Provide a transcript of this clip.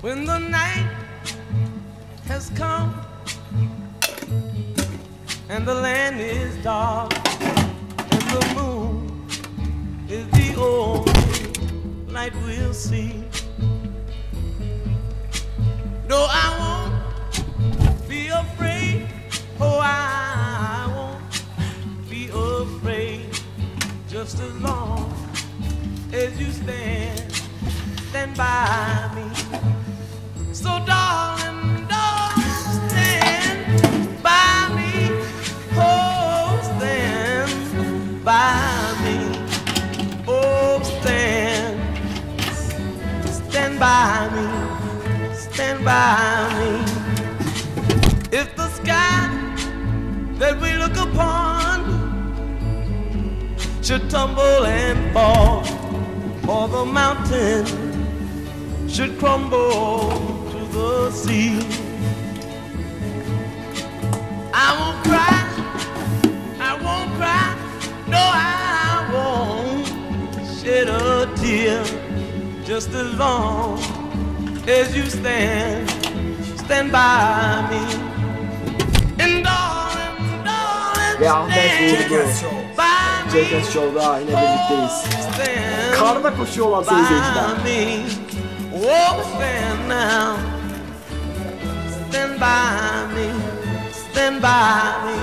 When the night has come and the land is dark and the moon is the only light we'll see. No, I won't be afraid. Oh, I won't be afraid. Just as long as you stand by me. So darling, darling, stand by me. Oh, stand by me. Oh, stand by me. Stand by me. If the sky that we look upon should tumble and fall, or the mountain should crumble the sea, I won't cry, I won't cry, no, I won't shed a tear, just as long as you stand by me. And darling, darling, Ve Ahmet vurdu. Jackass Show'da yine birlikteyiz. Karda koşuyorlar sayın izleyiciler. Oh, stand now, stand by me, stand by me.